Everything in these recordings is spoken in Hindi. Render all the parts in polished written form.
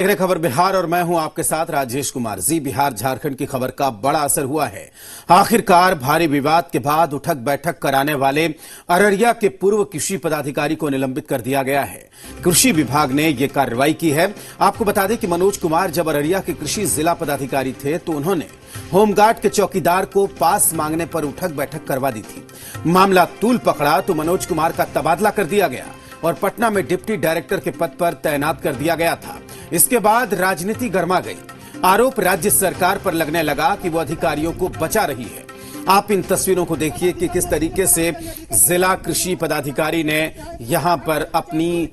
देखने खबर बिहार और मैं हूं आपके साथ राजेश कुमार। जी बिहार झारखंड की खबर का बड़ा असर हुआ है। आखिरकार भारी विवाद के बाद उठक बैठक कराने वाले अररिया के पूर्व कृषि पदाधिकारी को निलंबित कर दिया गया है। कृषि विभाग ने यह कार्रवाई की है। आपको बता दें कि मनोज कुमार जब अररिया के कृषि जिला पदाधिकारी थे तो उन्होंने होमगार्ड के चौकीदार को पास मांगने पर उठक बैठक करवा दी थी। मामला तूल पकड़ा तो मनोज कुमार का तबादला कर दिया गया और पटना में डिप्टी डायरेक्टर के पद पर तैनात कर दिया गया था। इसके बाद राजनीति गर्मा गई। आरोप राज्य सरकार पर लगने लगा कि वो अधिकारियों को बचा रही है। आप इन तस्वीरों को देखिए कि किस तरीके से जिला कृषि पदाधिकारी ने यहां पर अपनी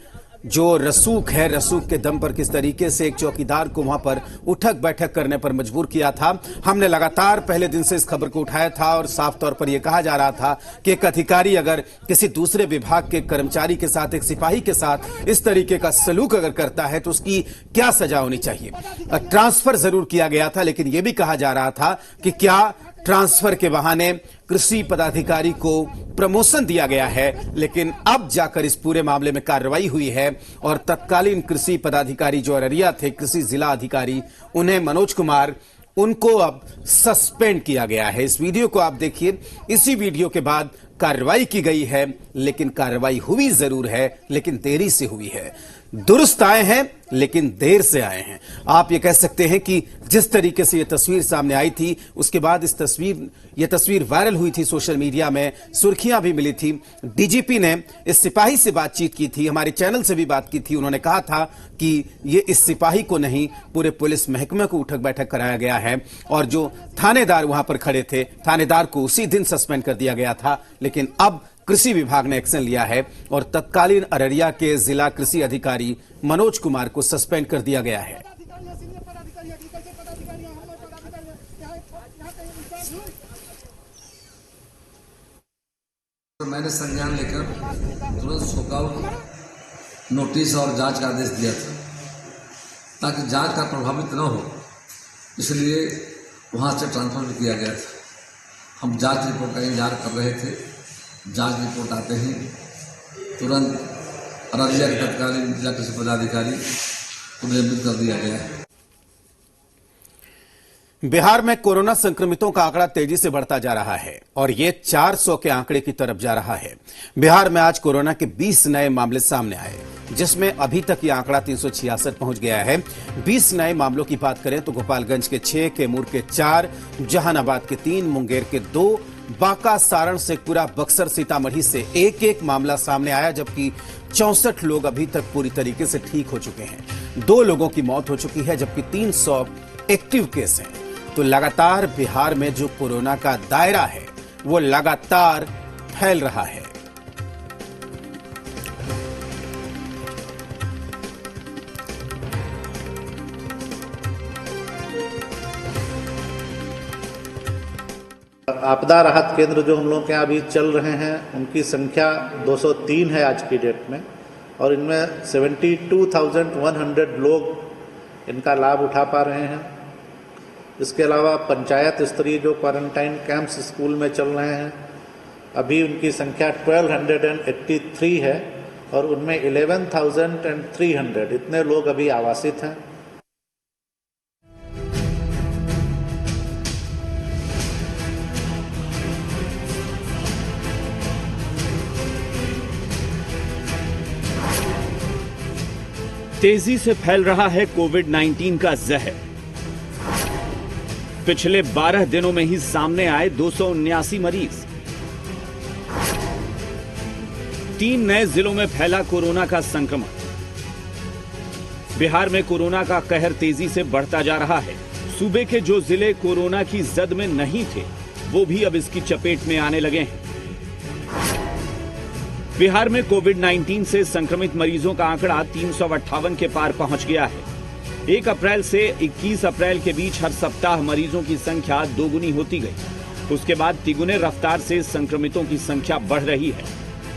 जो रसूख है, रसूख के दम पर किस तरीके से एक चौकीदार को वहां पर उठक बैठक करने पर मजबूर किया था। हमने लगातार पहले दिन से इस खबर को उठाया था और साफ तौर पर यह कहा जा रहा था कि एक अधिकारी अगर किसी दूसरे विभाग के कर्मचारी के साथ, एक सिपाही के साथ इस तरीके का सलूक अगर करता है तो उसकी क्या सजा होनी चाहिए। ट्रांसफर जरूर किया गया था, लेकिन यह भी कहा जा रहा था कि क्या ट्रांसफर के बहाने कृषि पदाधिकारी को प्रमोशन दिया गया है। लेकिन अब जाकर इस पूरे मामले में कार्रवाई हुई है और तत्कालीन कृषि पदाधिकारी जो अररिया थे, कृषि जिला अधिकारी, उन्हें मनोज कुमार, उनको अब सस्पेंड किया गया है। इस वीडियो को आप देखिए। इसी वीडियो के बाद कार्रवाई की गई है, लेकिन कार्रवाई हुई जरूर है, लेकिन देरी से हुई है। दुरुस्त आए हैं लेकिन देर से आए हैं। आप ये कह सकते हैं कि जिस तरीके से ये तस्वीर सामने आई थी, उसके बाद ये तस्वीर वायरल हुई थी सोशल मीडिया में, सुर्खियां भी मिली थी। डीजीपी ने इस सिपाही से बातचीत की थी, हमारे चैनल से भी बात की थी। उन्होंने कहा था कि ये इस सिपाही को नहीं, पूरे पुलिस महकमे को उठक बैठक कराया गया है और जो थानेदार वहां पर खड़े थे, थानेदार को उसी दिन सस्पेंड कर दिया गया था। लेकिन अब कृषि विभाग ने एक्शन लिया है और तत्कालीन अररिया के जिला कृषि अधिकारी मनोज कुमार को सस्पेंड कर दिया गया है। तो मैंने संज्ञान लेकर तुरंत शोकआउट नोटिस और जांच का आदेश दिया था ताकि जांच का प्रभावित न हो, इसलिए वहां से ट्रांसफर किया गया था। हम जांच रिपोर्ट का इंतजार कर रहे थे। जांच रिपोर्ट आते ही तुरंत अररिया के तत्कालीन जिला कृषि पदाधिकारी को निलंबित कर दिया गया है। बिहार में कोरोना संक्रमितों का आंकड़ा तेजी से बढ़ता जा रहा है और ये 400 के आंकड़े की तरफ जा रहा है। बिहार में आज कोरोना के 20 नए मामले सामने आए, जिसमें अभी तक ये आंकड़ा 366 पहुंच गया है। 20 नए मामलों की बात करें तो गोपालगंज के 6, कैमूर के 4, जहानाबाद के 3, मुंगेर के 2, बांका, सारण, शेखपुरा, बक्सर, सीतामढ़ी से एक एक मामला सामने आया, जबकि 64 लोग अभी तक पूरी तरीके से ठीक हो चुके हैं। 2 लोगों की मौत हो चुकी है, जबकि 300 एक्टिव केस हैं। तो लगातार बिहार में जो कोरोना का दायरा है वो लगातार फैल रहा है। आपदा राहत केंद्र जो हम लोग के यहाँ अभी चल रहे हैं, उनकी संख्या 203 है आज की डेट में और इनमें 72,100 लोग इनका लाभ उठा पा रहे हैं। इसके अलावा पंचायत स्तरीय जो क्वारंटाइन कैंप्स स्कूल में चल रहे हैं, अभी उनकी संख्या 1283 है और उनमें 11,300 इतने लोग अभी आवासित हैं। तेजी से फैल रहा है कोविड-19 का जहर। पिछले 12 दिनों में ही सामने आए 279 मरीज। 3 नए जिलों में फैला कोरोना का संक्रमण। बिहार में कोरोना का कहर तेजी से बढ़ता जा रहा है। सूबे के जो जिले कोरोना की जद में नहीं थे, वो भी अब इसकी चपेट में आने लगे हैं। बिहार में कोविड-19 से संक्रमित मरीजों का आंकड़ा 358 के पार पहुंच गया है। 1 अप्रैल से 21 अप्रैल के बीच हर सप्ताह मरीजों की संख्या दोगुनी होती गई। उसके बाद तिगुने रफ्तार से संक्रमितों की संख्या बढ़ रही है।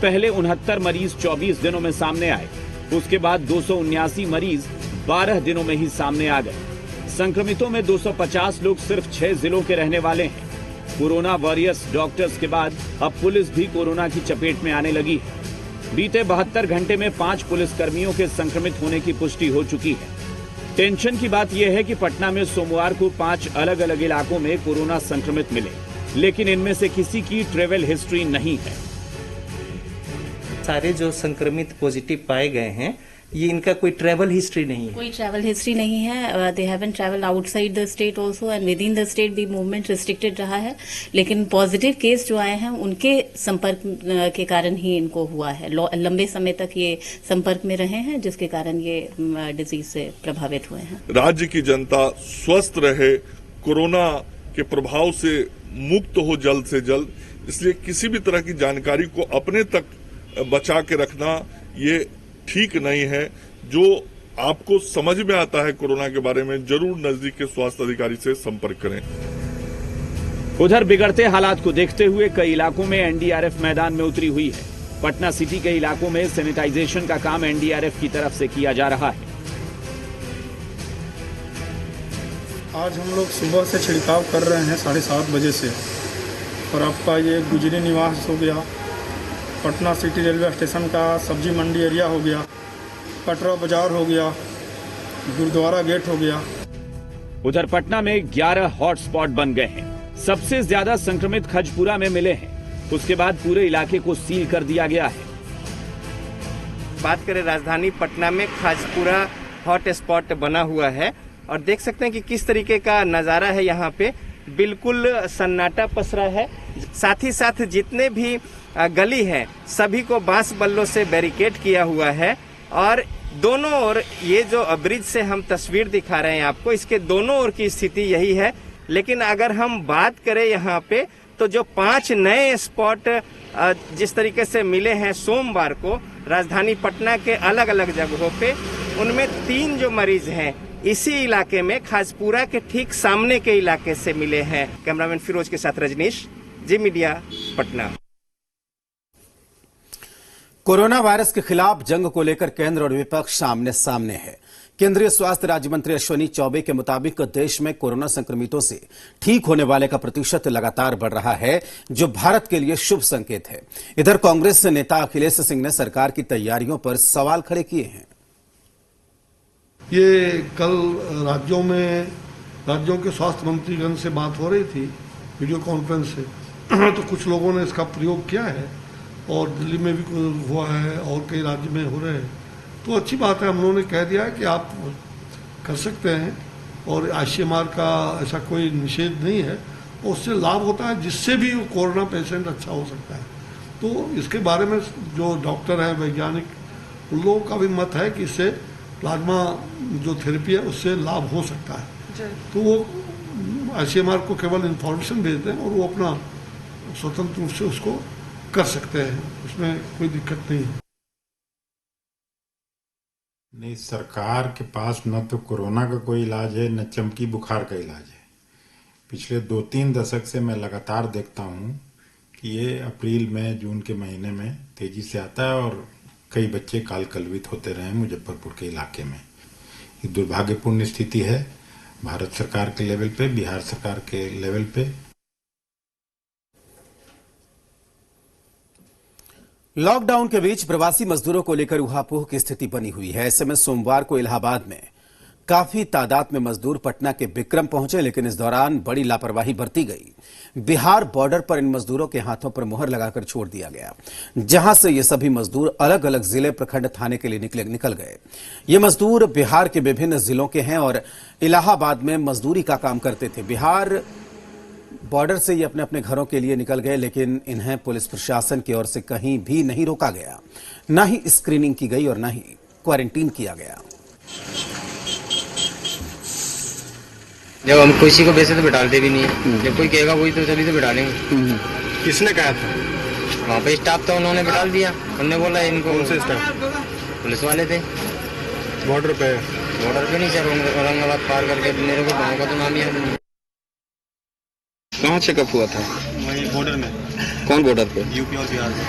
पहले 69 मरीज 24 दिनों में सामने आए, उसके बाद 279 मरीज 12 दिनों में ही सामने आ गए। संक्रमितों में 250 लोग सिर्फ 6 जिलों के रहने वाले हैं। कोरोना वॉरियर्स डॉक्टर्स के बाद अब पुलिस भी कोरोना की चपेट में आने लगी है। बीते 72 घंटे में 5 पुलिसकर्मियों के संक्रमित होने की पुष्टि हो चुकी है। टेंशन की बात यह है कि पटना में सोमवार को 5 अलग अलग इलाकों में कोरोना संक्रमित मिले, लेकिन इनमें से किसी की ट्रेवल हिस्ट्री नहीं है। सारे जो संक्रमित पॉजिटिव पाए गए हैं, ये इनका कोई ट्रैवल हिस्ट्री नहीं है। कोई ट्रैवल हिस्ट्री नहीं है। They haven't travel outside the state also and with in the state भी मूवमेंट रिस्ट्रिक्टेड रहा है। लेकिन पॉजिटिव केस जो आए हैं उनके संपर्क के कारण ही इनको हुआ है। लंबे समय तक ये संपर्क में रहे हैं, जिसके कारण ये डिजीज से प्रभावित हुए हैं। राज्य की जनता स्वस्थ रहे, कोरोना के प्रभाव से मुक्त हो जल्द से जल्द, इसलिए किसी भी तरह की जानकारी को अपने तक बचा के रखना ये ठीक नहीं है। जो आपको समझ में आता है कोरोना के बारे में, जरूर नजदीक के स्वास्थ्य अधिकारी से संपर्क करें। उधर बिगड़ते हालात को देखते हुए कई इलाकों में एनडीआरएफ मैदान में उतरी हुई है। पटना सिटी के इलाकों में सैनिटाइजेशन का काम एनडीआरएफ की तरफ से किया जा रहा है। आज हम लोग सुबह से छिड़काव कर रहे हैं 7:30 बजे से, और आपका ये गुजरी निवास हो गया, पटना सिटी रेलवे स्टेशन का सब्जी मंडी एरिया हो गया, कटरा बाजार हो गया, गुरुद्वारा गेट हो गया। उधर पटना में 11 हॉटस्पॉट बन गए हैं। सबसे ज्यादा संक्रमित खजपुरा में मिले हैं। उसके बाद पूरे इलाके को सील कर दिया गया है। बात करें राजधानी पटना में, खाजपुरा हॉट स्पॉट बना हुआ है और देख सकते हैं कि किस तरीके का नज़ारा है। यहाँ पे बिल्कुल सन्नाटा पसरा है। साथ ही साथ जितने भी गली है सभी को बांस बल्लों से बैरिकेड किया हुआ है, और दोनों ओर ये जो ब्रिज से हम तस्वीर दिखा रहे हैं आपको, इसके दोनों ओर की स्थिति यही है। लेकिन अगर हम बात करें यहाँ पे, तो जो 5 नए स्पॉट जिस तरीके से मिले हैं सोमवार को राजधानी पटना के अलग अलग जगहों पे, उनमें 3 जो मरीज हैं इसी इलाके में खाजपुरा के ठीक सामने के इलाके से मिले हैं। कैमरामैन फिरोज के साथ रजनीश, जी मीडिया, पटना। कोरोना वायरस के खिलाफ जंग को लेकर केंद्र और विपक्ष आमने सामने है। केंद्रीय स्वास्थ्य राज्य मंत्री अश्विनी चौबे के मुताबिक देश में कोरोना संक्रमितों से ठीक होने वाले का प्रतिशत लगातार बढ़ रहा है, जो भारत के लिए शुभ संकेत है। इधर कांग्रेस नेता अखिलेश सिंह ने सरकार की तैयारियों पर सवाल खड़े किए हैं। ये कल राज्यों के स्वास्थ्य मंत्रीगण से बात हो रही थी वीडियो कॉन्फ्रेंस से, तो कुछ लोगों ने इसका प्रयोग किया है और दिल्ली में भी हुआ है और कई राज्य में हो रहे हैं। तो अच्छी बात है, हम लोगों ने कह दिया है कि आप कर सकते हैं और आईसीएमआर का ऐसा कोई निषेध नहीं है, और उससे लाभ होता है जिससे भी कोरोना पेशेंट अच्छा हो सकता है। तो इसके बारे में जो डॉक्टर हैं, वैज्ञानिक, उन लोगों का भी मत है कि इससे प्लाज्मा जो थेरेपी है उससे लाभ हो सकता है। तो वो आईसीएमआर को केवल इन्फॉर्मेशन भेजते हैं और वो अपना स्वतंत्र रूप से उसको कर सकते हैं, उसमें कोई दिक्कत नहीं है। नहीं, सरकार के पास न तो कोरोना का कोई इलाज है न चमकी बुखार का इलाज है। पिछले 2-3 दशक से मैं लगातार देखता हूँ कि ये अप्रैल में जून के महीने में तेजी से आता है और कई बच्चे काल कलवित होते रहे मुजफ्फरपुर के इलाके में। ये दुर्भाग्यपूर्ण स्थिति है भारत सरकार के लेवल पे, बिहार सरकार के लेवल पे। लॉकडाउन के बीच प्रवासी मजदूरों को लेकर ऊहापोह की स्थिति बनी हुई है। ऐसे में सोमवार को इलाहाबाद में काफी तादाद में मजदूर पटना के बिक्रम पहुंचे, लेकिन इस दौरान बड़ी लापरवाही बरती गई। बिहार बॉर्डर पर इन मजदूरों के हाथों पर मुहर लगाकर छोड़ दिया गया, जहां से ये सभी मजदूर अलग अलग जिले प्रखंड थाने के लिए निकल गए। ये मजदूर बिहार के विभिन्न जिलों के हैं और इलाहाबाद में मजदूरी का काम करते थे। बिहार बॉर्डर से ये अपने अपने घरों के लिए निकल गए, लेकिन इन्हें पुलिस प्रशासन की ओर से कहीं भी नहीं रोका गया, न ही स्क्रीनिंग की गई और न ही क्वारंटीन किया गया। जब हम किसी को वैसे तो बिठाते भी नहीं है, जब कोई कहेगा वही तो चलिए तो बिठा लेंगे। किसने कहा था? वहाँ पे स्टाफ था, उन्होंने बिठा दिया। उन्होंने बोला इनको। कौन से स्टाफ? पुलिस वाले थे। बॉर्डर पे नहीं सर, औरंगाबाद पार करके मेरे को गाँव का तो नाम याद नहीं। कहाँ चेकअप हुआ था? वही बॉर्डर में। कौन बॉर्डर पे? यूपी और बिहार में।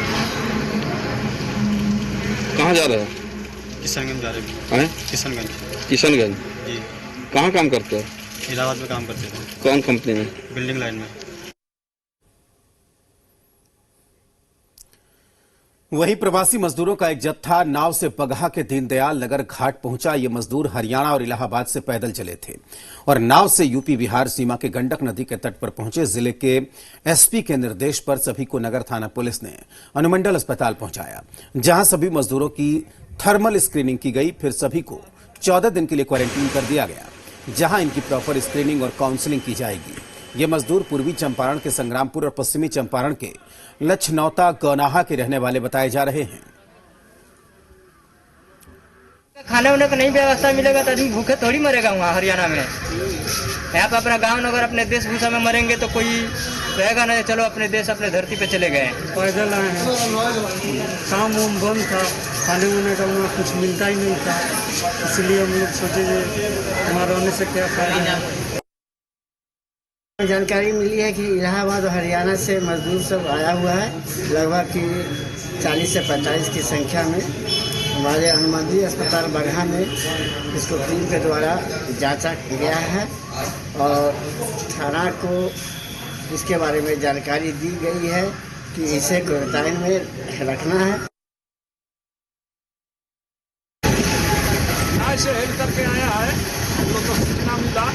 कहाँ जा रहे हो? किशनगंज जा रहे हैं? किशनगंज जी। कहाँ काम करते हो? इलाहाबाद में काम करते थे। कौन कंपनी में? बिल्डिंग लाइन में। वहीं प्रवासी मजदूरों का एक जत्था नाव से बगहा के दीनदयाल नगर घाट पहुंचा। ये मजदूर हरियाणा और इलाहाबाद से पैदल चले थे और नाव से यूपी बिहार सीमा के गंडक नदी के तट पर पहुंचे। जिले के एसपी के निर्देश पर सभी को नगर थाना पुलिस ने अनुमंडल अस्पताल पहुंचाया, जहां सभी मजदूरों की थर्मल स्क्रीनिंग की गई। फिर सभी को 14 दिन के लिए क्वारंटीन कर दिया गया, जहां इनकी प्रॉपर स्क्रीनिंग और काउंसलिंग की जाएगी। ये मजदूर पूर्वी चंपारण के संग्रामपुर और पश्चिमी चंपारण के लछनौता गौनाहा के रहने वाले बताए जा रहे हैं। खाने वाने का नहीं व्यवस्था मिलेगा तो आदमी भूखे थोड़ी मरेगा वहाँ हरियाणा में। यहाँ पे अपना गांव नगर अपने देश भूषा में मरेंगे तो कोई रहेगा नहीं। चलो अपने देश अपने धरती पे चले गए। पैदल आए हैं, काम वाम बंद था, खाने वाने का वहाँ कुछ मिलता ही नहीं था, इसलिए हम लोग सोचे हमारा रहने से क्या फायदा है। जानकारी मिली है कि इलाहाबाद और हरियाणा से मजदूर सब आया हुआ है, लगभग कि 40 से 45 की संख्या में। हमारे अनुमंडल अस्पताल बगहा में इसको टीम के द्वारा जांचा गया है और थाना को इसके बारे में जानकारी दी गई है कि इसे क्वारंटाइन में रखना है। से हेल्प करके आया है, हम लोग को सूचना मिला,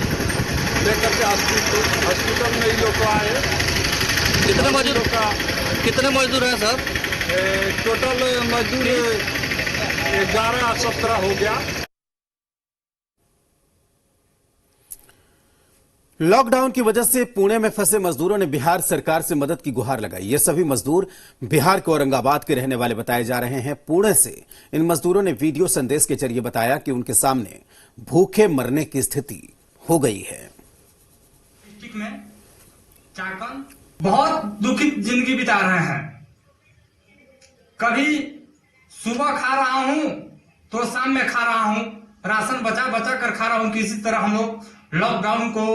लेकर के हॉस्पिटल में ही लोग आए। कितने मजदूर हैं सर? टोटल मजदूर 11-17 हो गया। लॉकडाउन की वजह से पुणे में फंसे मजदूरों ने बिहार सरकार से मदद की गुहार लगाई। ये सभी मजदूर बिहार के औरंगाबाद के रहने वाले बताए जा रहे हैं। पुणे से इन मजदूरों ने वीडियो संदेश के जरिए बताया कि उनके सामने भूखे मरने की स्थिति हो गई है। में बहुत दुखित जिंदगी बिता रहे हैं। कभी सुबह खा रहा हूं तो शाम में खा रहा हूं, राशन बचा बचा कर खा रहा हूं। किसी तरह हम लोग लॉकडाउन को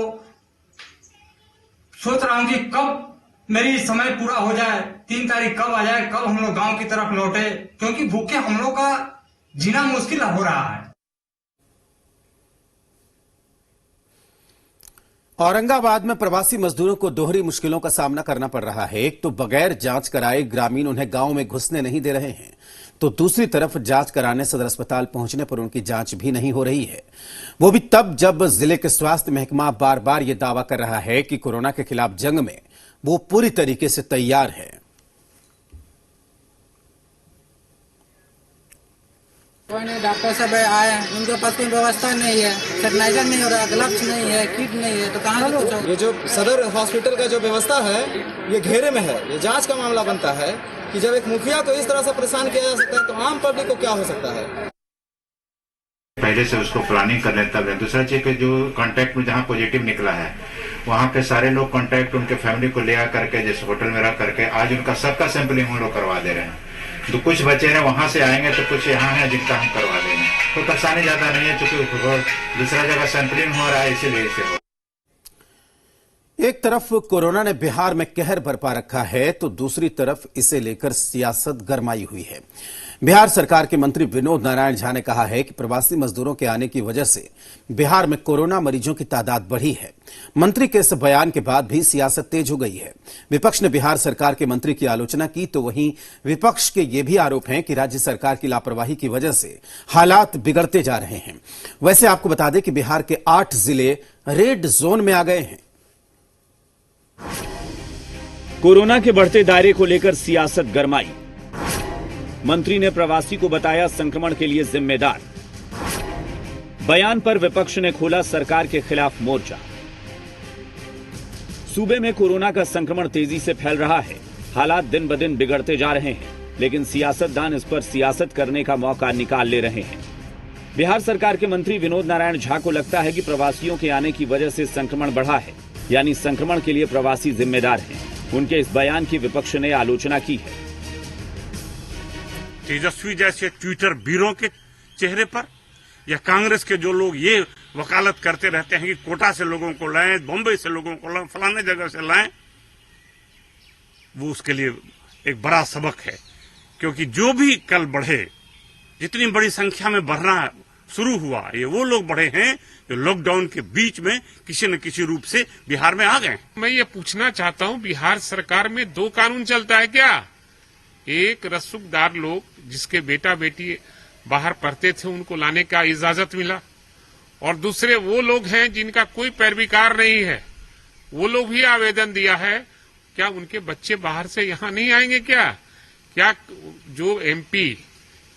सोच रहा हूं कि कब मेरी समय पूरा हो जाए, 3 तारीख कब आ जाए, कब हम लोग गांव की तरफ लौटे, क्योंकि भूखे हम लोग का जीना मुश्किल हो रहा है। औरंगाबाद में प्रवासी मजदूरों को दोहरी मुश्किलों का सामना करना पड़ रहा है। एक तो बगैर जांच कराए ग्रामीण उन्हें गांव में घुसने नहीं दे रहे हैं, तो दूसरी तरफ जांच कराने सदर अस्पताल पहुंचने पर उनकी जांच भी नहीं हो रही है। वो भी तब जब जिले के स्वास्थ्य महकमा बार बार ये दावा कर रहा है कि कोरोना के खिलाफ जंग में वो पूरी तरीके से तैयार है। कोई नहीं, डॉक्टर सब आए हैं, उनके पास कोई व्यवस्था नहीं है, सैनिटाइजर नहीं हो रहा, ग्लव्स नहीं है, किट नहीं है, तो कहाँ से कुछ? ये जो सदर हॉस्पिटल का जो व्यवस्था है ये घेरे में है। ये जांच का मामला बनता है कि जब एक मुखिया को इस तरह से परेशान किया जा सकता है तो आम पब्लिक को क्या हो सकता है। पहले से उसको प्लानिंग कर लेता है। दूसरा चीज जो कांटेक्ट में जहाँ पॉजिटिव निकला है वहाँ के सारे लोग कांटेक्ट उनके फैमिली को ले करके जैसे होटल में रह करके आज उनका सबका सैंपलिंग हम लोग करवा दे रहे हैं। तो कुछ बच्चे हैं वहां से आएंगे तो कुछ यहाँ है जिनका हम करवा देंगे। तो परेशानी ज्यादा नहीं है क्योंकि दूसरा जगह सैंपलिंग हो रहा है, इसीलिए इसे हो। एक तरफ कोरोना ने बिहार में कहर बरपा रखा है तो दूसरी तरफ इसे लेकर सियासत गरमाई हुई है। बिहार सरकार के मंत्री विनोद नारायण झा ने कहा है कि प्रवासी मजदूरों के आने की वजह से बिहार में कोरोना मरीजों की तादाद बढ़ी है। मंत्री के इस बयान के बाद भी सियासत तेज हो गई है। विपक्ष ने बिहार सरकार के मंत्री की आलोचना की तो वहीं विपक्ष के ये भी आरोप हैं कि राज्य सरकार की लापरवाही की वजह से हालात बिगड़ते जा रहे हैं। वैसे आपको बता दें कि बिहार के 8 जिले रेड जोन में आ गए हैं। कोरोना के बढ़ते दायरे को लेकर सियासत गरमाई। मंत्री ने प्रवासी को बताया संक्रमण के लिए जिम्मेदार। बयान पर विपक्ष ने खोला सरकार के खिलाफ मोर्चा। सूबे में कोरोना का संक्रमण तेजी से फैल रहा है। हालात दिन ब दिन बिगड़ते जा रहे हैं, लेकिन सियासतदान इस पर सियासत करने का मौका निकाल ले रहे हैं। बिहार सरकार के मंत्री विनोद नारायण झा को लगता है कि प्रवासियों के आने की वजह से संक्रमण बढ़ा है, यानी संक्रमण के लिए प्रवासी जिम्मेदार हैं। उनके इस बयान की विपक्ष ने आलोचना की है। तेजस्वी जैसे ट्विटर वीरों के चेहरे पर या कांग्रेस के जो लोग ये वकालत करते रहते हैं कि कोटा से लोगों को लाएं, बॉम्बे से लोगों को लाएं, फलाने जगह से लाएं, वो उसके लिए एक बड़ा सबक है। क्योंकि जो भी कल बढ़े, जितनी बड़ी संख्या में बढ़ना शुरू हुआ, ये वो लोग बढ़े हैं जो लॉकडाउन के बीच में किसी न किसी रूप से बिहार में आ गए। मैं ये पूछना चाहता हूँ, बिहार सरकार में 2 कानून चलता है क्या? एक रसूखदार लोग जिसके बेटा बेटी बाहर पढ़ते थे उनको लाने का इजाजत मिला, और दूसरे वो लोग हैं जिनका कोई पैरवीकार नहीं है, वो लोग भी आवेदन दिया है। क्या उनके बच्चे बाहर से यहाँ नहीं आएंगे? क्या जो एमपी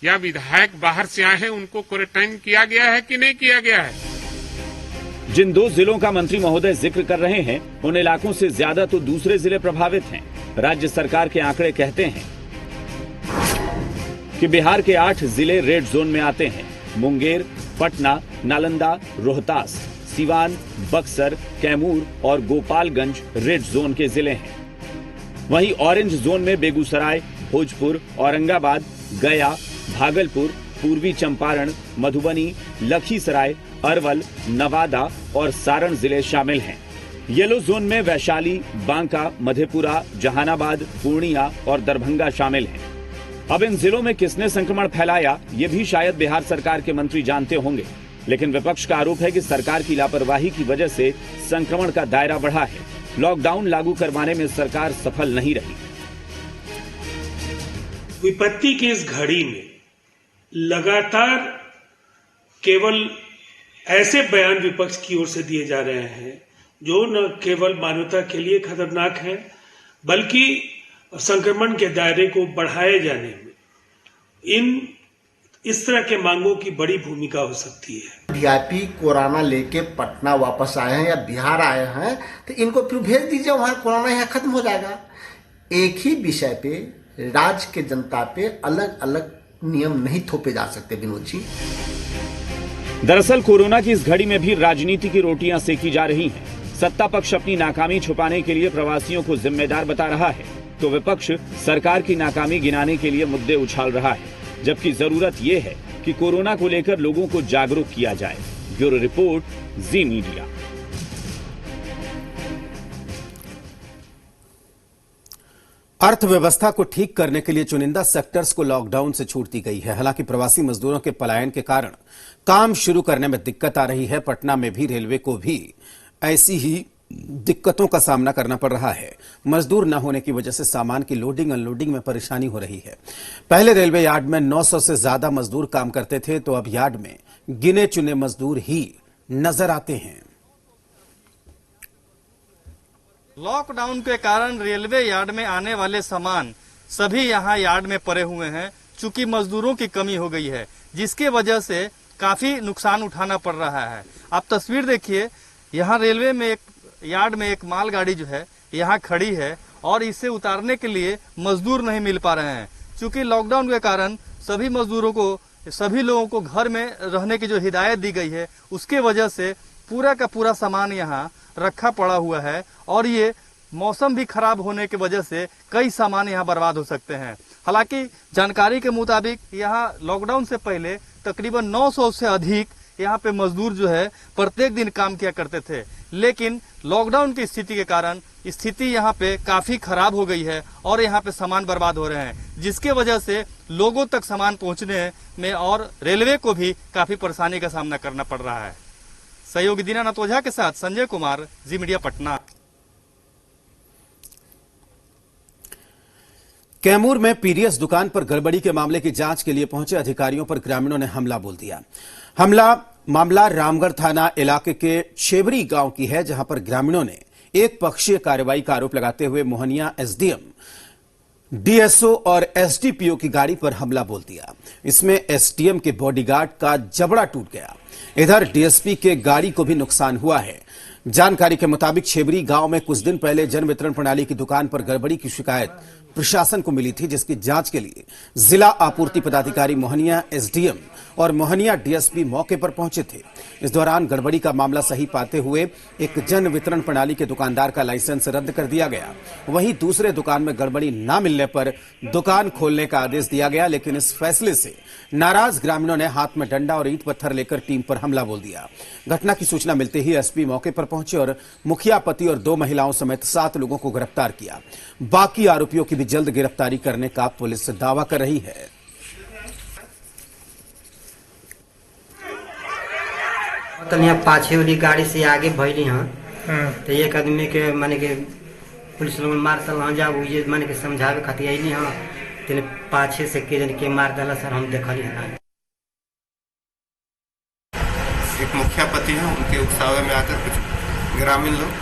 या विधायक बाहर से आए हैं उनको क्वारंटाइन किया गया है कि नहीं किया गया है? जिन 2 जिलों का मंत्री महोदय जिक्र कर रहे हैं उन इलाकों से ज्यादा तो दूसरे जिले प्रभावित हैं। राज्य सरकार के आंकड़े कहते हैं कि बिहार के 8 जिले रेड जोन में आते हैं। मुंगेर, पटना, नालंदा, रोहतास, सीवान, बक्सर, कैमूर और गोपालगंज रेड जोन के जिले हैं। वहीं ऑरेंज जोन में बेगूसराय, भोजपुर, औरंगाबाद, गया, भागलपुर, पूर्वी चंपारण, मधुबनी, लखीसराय, अरवल, नवादा और सारण जिले शामिल हैं। येलो जोन में वैशाली, बांका, मधेपुरा, जहानाबाद, पूर्णिया और दरभंगा शामिल हैं। अब इन जिलों में किसने संक्रमण फैलाया ये भी शायद बिहार सरकार के मंत्री जानते होंगे, लेकिन विपक्ष का आरोप है कि सरकार की लापरवाही की वजह से संक्रमण का दायरा बढ़ा है। लॉकडाउन लागू करवाने में सरकार सफल नहीं रही। विपत्ति की इस घड़ी में लगातार केवल ऐसे बयान विपक्ष की ओर से दिए जा रहे हैं जो न केवल मानवता के लिए खतरनाक है बल्कि संक्रमण के दायरे को बढ़ाए जाने में इस तरह के मांगों की बड़ी भूमिका हो सकती है। वीआईपी कोरोना लेके पटना वापस आए हैं या बिहार आए हैं तो इनको फिर भेज दीजिए, वहां कोरोना यहाँ खत्म हो जाएगा। एक ही विषय पे राज्य के जनता पे अलग अलग नियम नहीं थोपे जा सकते विनोद जी। दरअसल कोरोना की इस घड़ी में भी राजनीति की रोटियां सेकी जा रही हैं। सत्ता पक्ष अपनी नाकामी छुपाने के लिए प्रवासियों को जिम्मेदार बता रहा है, तो विपक्ष सरकार की नाकामी गिनाने के लिए मुद्दे उछाल रहा है, जबकि जरूरत यह है कि कोरोना को लेकर लोगों को जागरूक किया जाए। ब्यूरो रिपोर्ट, जी मीडिया। अर्थव्यवस्था को ठीक करने के लिए चुनिंदा सेक्टर्स को लॉकडाउन से छूट दी गई है। हालांकि प्रवासी मजदूरों के पलायन के कारण काम शुरू करने में दिक्कत आ रही है। पटना में भी रेलवे को भी ऐसी ही दिक्कतों का सामना करना पड़ रहा है। मजदूर न होने की वजह से सामान की लोडिंग अनलोडिंग में परेशानी हो रही है। पहले रेलवे यार्ड में 900 से ज्यादा मजदूर काम करते थे, तो अब यार्ड में गिने चुने मजदूर ही नजर आते हैं। लॉकडाउन के कारण रेलवे यार्ड में आने वाले सामान सभी यहाँ यार्ड में पड़े हुए हैं। चूंकि मजदूरों की कमी हो गई है, जिसके वजह से काफी नुकसान उठाना पड़ रहा है। आप तस्वीर देखिए, यहाँ रेलवे में एक यार्ड में एक मालगाड़ी जो है यहाँ खड़ी है और इसे उतारने के लिए मजदूर नहीं मिल पा रहे हैं। चूंकि लॉकडाउन के कारण सभी मजदूरों को, सभी लोगों को घर में रहने की जो हिदायत दी गई है, उसके वजह से पूरा का पूरा सामान यहाँ रखा पड़ा हुआ है और ये मौसम भी खराब होने की वजह से कई सामान यहाँ बर्बाद हो सकते हैं। हालांकि जानकारी के मुताबिक यहाँ लॉकडाउन से पहले तकरीबन 900 से अधिक यहाँ पे मजदूर जो है प्रत्येक दिन काम किया करते थे, लेकिन लॉकडाउन की स्थिति के कारण स्थिति यहाँ पे काफी खराब हो गई है और यहाँ पे सामान बर्बाद हो रहे हैं, जिसके वजह से लोगों तक सामान पहुँचने में और रेलवे को भी काफी परेशानी का सामना करना पड़ रहा है। सहयोगी दीनानाथ ओझा के साथ संजय कुमार, जी मीडिया, पटना। कैमूर में पीडीएस दुकान पर गड़बड़ी के मामले की जांच के लिए पहुंचे अधिकारियों पर ग्रामीणों ने हमला बोल दिया। मामला रामगढ़ थाना इलाके के छेबरी गांव की है, जहां पर ग्रामीणों ने एक पक्षीय कार्रवाई का आरोप लगाते हुए मोहनिया एसडीएम, डीएसओ और एसडीपीओ की गाड़ी पर हमला बोल दिया। इसमें एसडीएम के बॉडीगार्ड का जबड़ा टूट गया। इधर डीएसपी के गाड़ी को भी नुकसान हुआ है। जानकारी के मुताबिक छेबरी गांव में कुछ दिन पहले जन वितरण प्रणाली की दुकान पर गड़बड़ी की शिकायत प्रशासन को मिली थी, जिसकी जांच के लिए जिला आपूर्ति पदाधिकारी मोहनिया एसडीएम और मोहनिया डीएसपी मौके पर पहुंचे थे। इस दौरान गड़बड़ी का मामला सही पाते हुए एक जन वितरण प्रणाली के दुकानदार का लाइसेंस रद्द कर दिया गया। वहीं दूसरे दुकान में गड़बड़ी न मिलने पर दुकान खोलने का आदेश दिया गया, लेकिन इस फैसले से नाराज ग्रामीणों ने हाथ में डंडा और ईंट पत्थर लेकर टीम पर हमला बोल दिया। घटना की सूचना मिलते ही एसपी मौके पर पहुंचे और मुखिया पति और 2 महिलाओं समेत 7 लोगों को गिरफ्तार किया। बाकी आरोपियों की भी जल्द गिरफ्तारी करने का पुलिस दावा कर रही है। तो यहाँ पाछे वाली गाड़ी से आगे भैली हाँ, तो एक आदमी के माने के पुलिस लोग मार तल हाँ जा माने के समझावे खातिर अली हाँ, तेरे पाछे से के जन के मार डाला सर, हम देखल है ना। एक मुखिया पति है, उनके उकसावे में आकर कुछ ग्रामीण लोग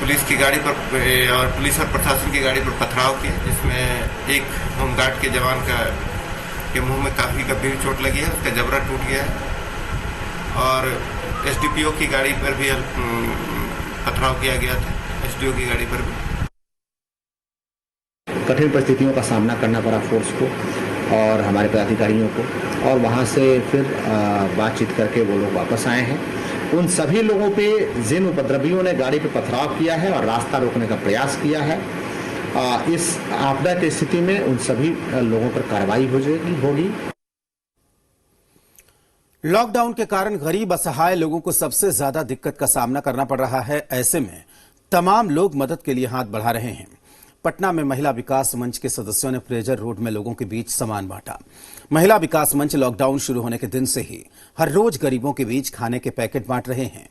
पुलिस की गाड़ी पर और पुलिस और प्रशासन की गाड़ी पर पथराव किए, जिसमें एक होमगार्ड के जवान के मुंह में काफी गंभीर चोट लगी है, उसका जबड़ा टूट गया है। और एसडीपीओ की गाड़ी पर भी पथराव किया गया था, एसडीओ की गाड़ी पर भी। कठिन परिस्थितियों का सामना करना पड़ा फोर्स को और हमारे पदाधिकारियों को, और वहां से फिर बातचीत करके वो लोग वापस आए हैं। उन सभी लोगों पे जिन उपद्रवियों ने गाड़ी पे पथराव किया है और रास्ता रोकने का प्रयास किया है, इस आपदा की स्थिति में उन सभी लोगों पर कार्रवाई होगी। लॉकडाउन के कारण गरीब असहाय लोगों को सबसे ज्यादा दिक्कत का सामना करना पड़ रहा है। ऐसे में तमाम लोग मदद के लिए हाथ बढ़ा रहे हैं। पटना में महिला विकास मंच के सदस्यों ने फ्रेजर रोड में लोगों के बीच सामान बांटा। महिला विकास मंच लॉकडाउन शुरू होने के दिन से ही हर रोज गरीबों के बीच खाने के पैकेट बांट रहे हैं।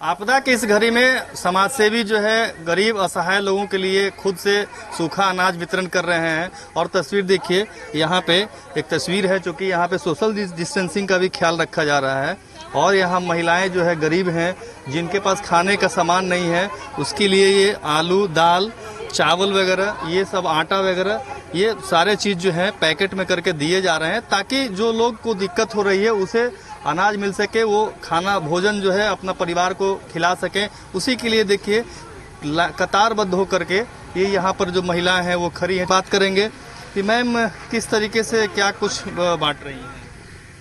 आपदा की इस घड़ी में समाजसेवी जो है गरीब असहाय लोगों के लिए खुद से सूखा अनाज वितरण कर रहे हैं। और तस्वीर देखिए, यहाँ पे एक तस्वीर है जो कि यहाँ पे सोशल डिस्टेंसिंग का भी ख्याल रखा जा रहा है। और यहाँ महिलाएं जो है गरीब हैं, जिनके पास खाने का सामान नहीं है, उसके लिए ये आलू, दाल, चावल वगैरह, ये सब आटा वगैरह, ये सारे चीज जो है पैकेट में करके दिए जा रहे हैं, ताकि जो लोग को दिक्कत हो रही है उसे अनाज मिल सके, वो खाना भोजन जो है अपना परिवार को खिला सकें। उसी के लिए देखिए कतारबद्ध होकर के ये यहाँ पर जो महिलाएं हैं वो खड़ी हैं। बात करेंगे कि मैम किस तरीके से क्या कुछ बांट रही हैं।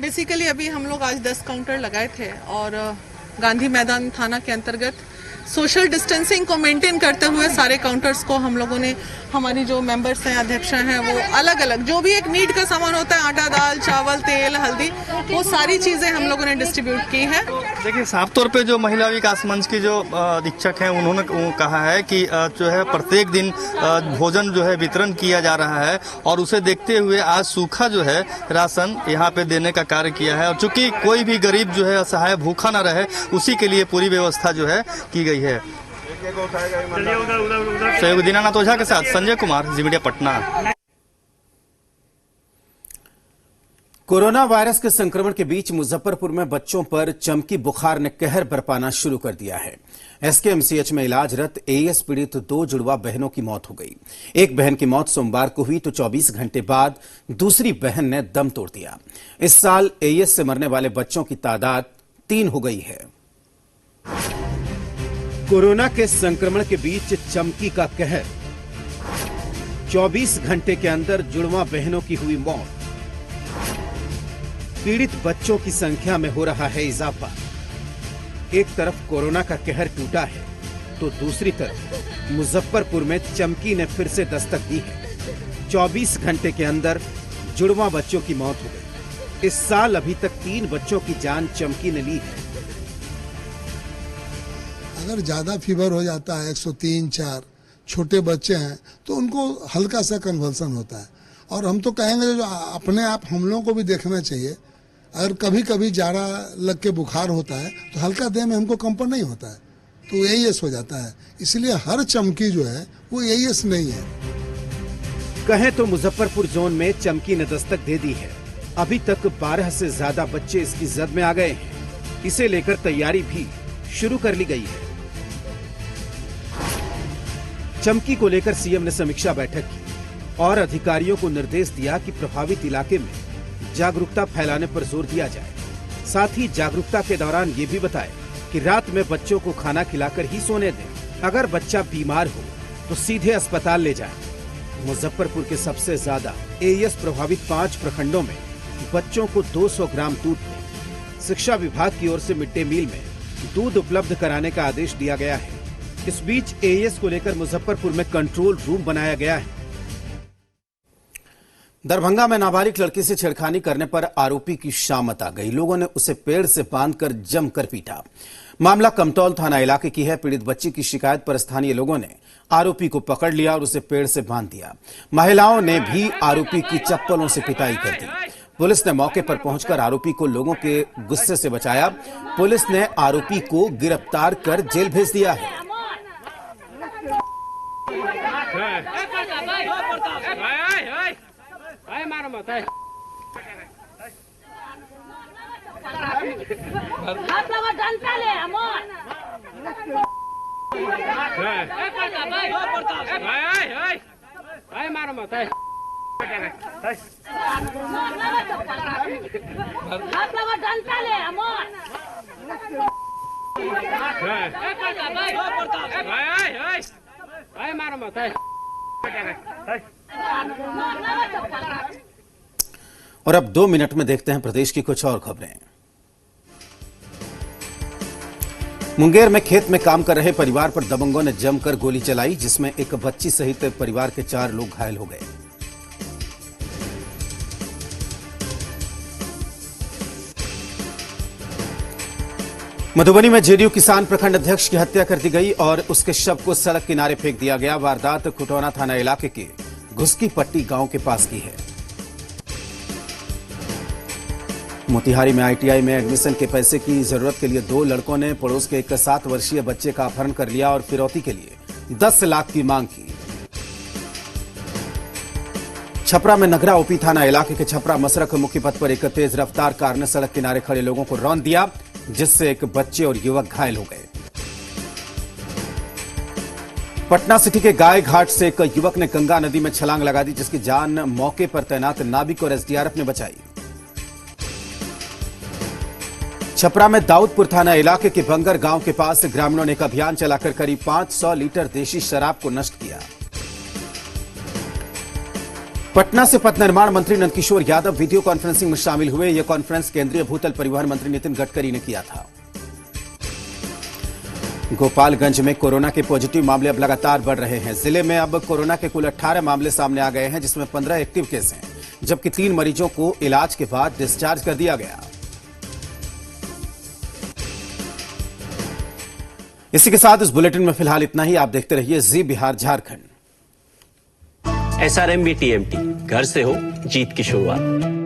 बेसिकली अभी हम लोग आज 10 काउंटर लगाए थे और गांधी मैदान थाना के अंतर्गत सोशल डिस्टेंसिंग को मेंटेन करते हुए सारे काउंटर्स को हम लोगों ने, हमारी जो मेंबर्स हैं, अध्यक्ष हैं, वो अलग अलग जो भी एक नीड का सामान होता है, आटा, दाल, चावल, तेल, हल्दी, वो सारी चीजें हम लोगों ने डिस्ट्रीब्यूट की है। देखिए, साफ तौर पे जो महिला विकास मंच की जो अधीक्षक हैं, उन्होंने कहा है कि जो है प्रत्येक दिन भोजन जो है वितरण किया जा रहा है और उसे देखते हुए आज सूखा जो है राशन यहाँ पे देने का कार्य किया है। और चूंकि कोई भी गरीब जो है असहाय भूखा न रहे, उसी के लिए पूरी व्यवस्था जो है की गई है। सहयोग दीनानाथ ओझा के साथ संजय कुमार, जी मीडिया, पटना। कोरोना वायरस के संक्रमण के बीच मुजफ्फरपुर में बच्चों पर चमकी बुखार ने कहर बरपाना शुरू कर दिया है। एसकेएमसीएच में इलाजरत एईएस पीड़ित 2 जुड़वा बहनों की मौत हो गई। एक बहन की मौत सोमवार को हुई तो 24 घंटे बाद दूसरी बहन ने दम तोड़ दिया। इस साल एईएस से मरने वाले बच्चों की तादाद 3 हो गई है। कोरोना के संक्रमण के बीच चमकी का कहर, 24 घंटे के अंदर जुड़वा बहनों की हुई मौत। पीड़ित बच्चों की संख्या में हो रहा है इजाफा। एक तरफ कोरोना का कहर टूटा है तो दूसरी तरफ मुजफ्फरपुर में चमकी ने फिर से दस्तक दी है। 24 घंटे के अंदर जुड़वा बच्चों की मौत हो गई। इस साल अभी तक 3 बच्चों की जान चमकी ने ली है। अगर ज़्यादा फीवर हो जाता है, 103-4 छोटे बच्चे हैं तो उनको हल्का सा कन्वल्सन होता है। और हम तो कहेंगे जो अपने आप हम लोगों को भी देखना चाहिए, अगर कभी कभी जाड़ा लग के बुखार होता है तो हल्का देह में हमको कंपन नहीं होता है तो एईएस हो जाता है। इसलिए हर चमकी जो है वो एईएस नहीं है। कहें तो मुजफ्फरपुर जोन में चमकी ने दस्तक दे दी है। अभी तक 12 से ज्यादा बच्चे इसकी जद में आ गए हैं। इसे लेकर तैयारी भी शुरू कर ली गई है। चमकी को लेकर सीएम ने समीक्षा बैठक की और अधिकारियों को निर्देश दिया कि प्रभावित इलाके में जागरूकता फैलाने पर जोर दिया जाए। साथ ही जागरूकता के दौरान ये भी बताए कि रात में बच्चों को खाना खिलाकर ही सोने दें। अगर बच्चा बीमार हो तो सीधे अस्पताल ले जाएं। मुजफ्फरपुर के सबसे ज्यादा एईएस प्रभावित 5 प्रखंडों में बच्चों को 200 ग्राम दूध दें। शिक्षा विभाग की ओर से मिड डे मील में दूध उपलब्ध कराने का आदेश दिया गया है। इस बीच एईएस को लेकर मुजफ्फरपुर में कंट्रोल रूम बनाया गया है। दरभंगा में नाबालिग लड़की से छेड़खानी करने पर आरोपी की शामत आ गई। लोगों ने उसे पेड़ से बांधकर जमकर पीटा। मामला कमतौल थाना इलाके की है। पीड़ित बच्ची की शिकायत पर स्थानीय लोगों ने आरोपी को पकड़ लिया और उसे पेड़ से बांध दिया। महिलाओं ने भी आरोपी की चप्पलों से पिटाई कर दी। पुलिस ने मौके पर पहुंचकर आरोपी को लोगों के गुस्से से बचाया। पुलिस ने आरोपी को गिरफ्तार कर जेल भेज दिया है। मत है मारो मत है मारो मत है। और अब 2 मिनट में देखते हैं प्रदेश की कुछ और खबरें। मुंगेर में खेत में काम कर रहे परिवार पर दबंगों ने जमकर गोली चलाई, जिसमें एक बच्ची सहित परिवार के 4 लोग घायल हो गए। मधुबनी में जेडीयू किसान प्रखंड अध्यक्ष की हत्या कर दी गई और उसके शव को सड़क किनारे फेंक दिया गया। वारदात खुटौना थाना इलाके के घुसकी पट्टी गांव के पास की है। मोतिहारी में आईटीआई में एडमिशन के पैसे की जरूरत के लिए 2 लड़कों ने पड़ोस के एक 7 वर्षीय बच्चे का अपहरण कर लिया और फिरौती के लिए 10 लाख की मांग की। छपरा में नगरा ओपी थाना इलाके के छपरा मसरख मुख्य पथ पर एक तेज रफ्तार कार ने सड़क किनारे खड़े लोगों को रौंद दिया, जिससे एक बच्चे और युवक घायल हो गए। पटना सिटी के गाय घाट से एक युवक ने गंगा नदी में छलांग लगा दी, जिसकी जान मौके पर तैनात नाविक और एसडीआरएफ ने बचाई। छपरा में दाऊदपुर थाना इलाके के बंगर गांव के पास ग्रामीणों ने एक अभियान चलाकर करीब 500 लीटर देशी शराब को नष्ट किया। पटना से पथ निर्माण मंत्री नंदकिशोर यादव वीडियो कॉन्फ्रेंसिंग में शामिल हुए। यह कॉन्फ्रेंस केंद्रीय भूतल परिवहन मंत्री नितिन गडकरी ने किया था। गोपालगंज में कोरोना के पॉजिटिव मामले अब लगातार बढ़ रहे हैं। जिले में अब कोरोना के कुल 18 मामले सामने आ गए हैं, जिसमें 15 एक्टिव केस हैं, जबकि 3 मरीजों को इलाज के बाद डिस्चार्ज कर दिया गया। इसी के साथ इस बुलेटिन में फिलहाल इतना ही। आप देखते रहिए जी बिहार झारखंड। SRMB TMT, घर से हो जीत की शुरुआत।